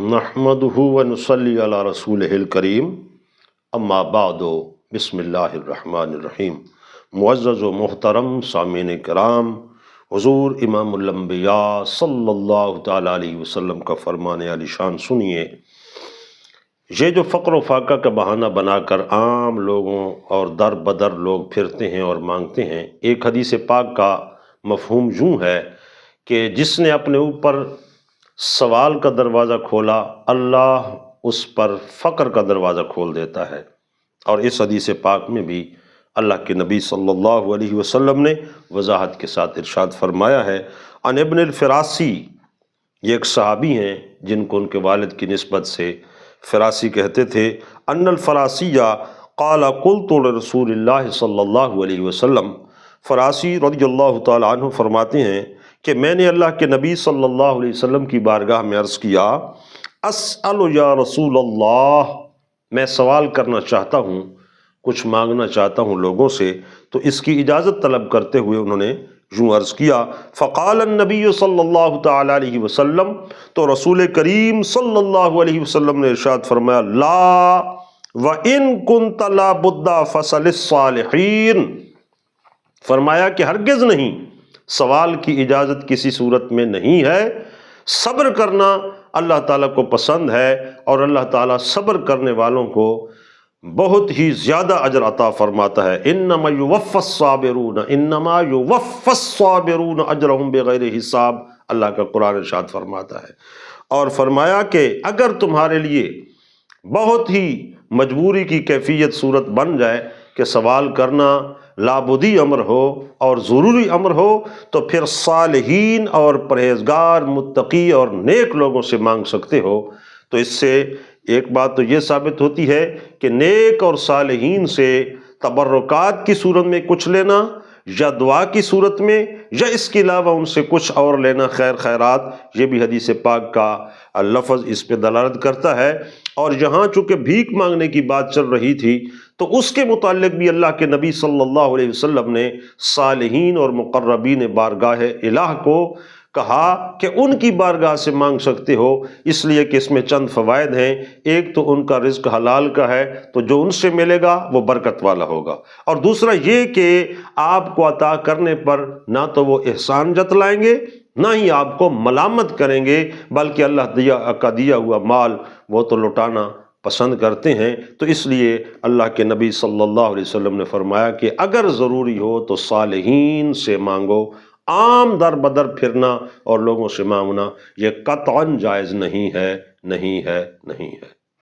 نحمدہ و نصلی علی رسولہ الکریم اما بعد بسم اللہ الرحمن الرحیم۔ معزز و محترم سامعین کرام، حضور امام الانبیاء صلی اللہ تعالیٰ علیہ وسلم کا فرمان عالی شان سنیے۔ یہ جو فقر و فاقہ کا بہانہ بنا کر عام لوگوں اور در بدر لوگ پھرتے ہیں اور مانگتے ہیں، ایک حدیث پاک کا مفہوم یوں ہے کہ جس نے اپنے اوپر سوال کا دروازہ کھولا، اللہ اس پر فقر کا دروازہ کھول دیتا ہے۔ اور اس حدیث پاک میں بھی اللہ کے نبی صلی اللہ علیہ وسلم نے وضاحت کے ساتھ ارشاد فرمایا ہے۔ عن ابن الفراسی، یہ ایک صحابی ہیں جن کو ان کے والد کی نسبت سے فراسی کہتے تھے۔ ان الفراسیہ قال قلت لرسول اللہ صلی اللہ علیہ وسلم، فراسی رضی اللہ تعالیٰ عنہ فرماتے ہیں کہ میں نے اللہ کے نبی صلی اللہ علیہ وسلم کی بارگاہ میں عرض کیا، اسأل یا رسول اللہ، میں سوال کرنا چاہتا ہوں، کچھ مانگنا چاہتا ہوں لوگوں سے، تو اس کی اجازت طلب کرتے ہوئے انہوں نے یوں عرض کیا، فقال النبی صلی اللہ تعالیٰ علیہ وسلم، تو رسول کریم صلی اللہ علیہ وسلم نے ارشاد فرمایا، لا وَإِن كُنْتَ لَا بُدَّ فَسَلِ الصَّالِحِينَ، فرمایا کہ ہرگز نہیں، سوال کی اجازت کسی صورت میں نہیں ہے، صبر کرنا اللہ تعالیٰ کو پسند ہے، اور اللہ تعالیٰ صبر کرنے والوں کو بہت ہی زیادہ اجر عطا فرماتا ہے۔ انما یوفی الصابرون اجرہم بغیر حساب، اللہ کا قرآن ارشاد فرماتا ہے۔ اور فرمایا کہ اگر تمہارے لیے بہت ہی مجبوری کی کیفیت صورت بن جائے کہ سوال کرنا لابدی امر ہو اور ضروری امر ہو، تو پھر صالحین اور پرہیزگار متقی اور نیک لوگوں سے مانگ سکتے ہو۔ تو اس سے ایک بات تو یہ ثابت ہوتی ہے کہ نیک اور صالحین سے تبرکات کی صورت میں کچھ لینا، یا دعا کی صورت میں، یا اس کے علاوہ ان سے کچھ اور لینا، خیر خیرات، یہ بھی حدیث پاک کا لفظ اس پہ دلالت کرتا ہے۔ اور یہاں چونکہ بھیک مانگنے کی بات چل رہی تھی، تو اس کے متعلق بھی اللہ کے نبی صلی اللہ علیہ وسلم نے صالحین اور مقربین بارگاہ الہ کو کہا کہ ان کی بارگاہ سے مانگ سکتے ہو، اس لیے کہ اس میں چند فوائد ہیں۔ ایک تو ان کا رزق حلال کا ہے، تو جو ان سے ملے گا وہ برکت والا ہوگا، اور دوسرا یہ کہ آپ کو عطا کرنے پر نہ تو وہ احسان جتلائیں گے، نہ ہی آپ کو ملامت کریں گے، بلکہ اللہ کا دیا ہوا مال وہ تو لٹانا پسند کرتے ہیں۔ تو اس لیے اللہ کے نبی صلی اللہ علیہ وسلم نے فرمایا کہ اگر ضروری ہو تو صالحین سے مانگو، عام در بدر پھرنا اور لوگوں سے مانگنا یہ قطعاً جائز نہیں ہے، نہیں ہے، نہیں ہے۔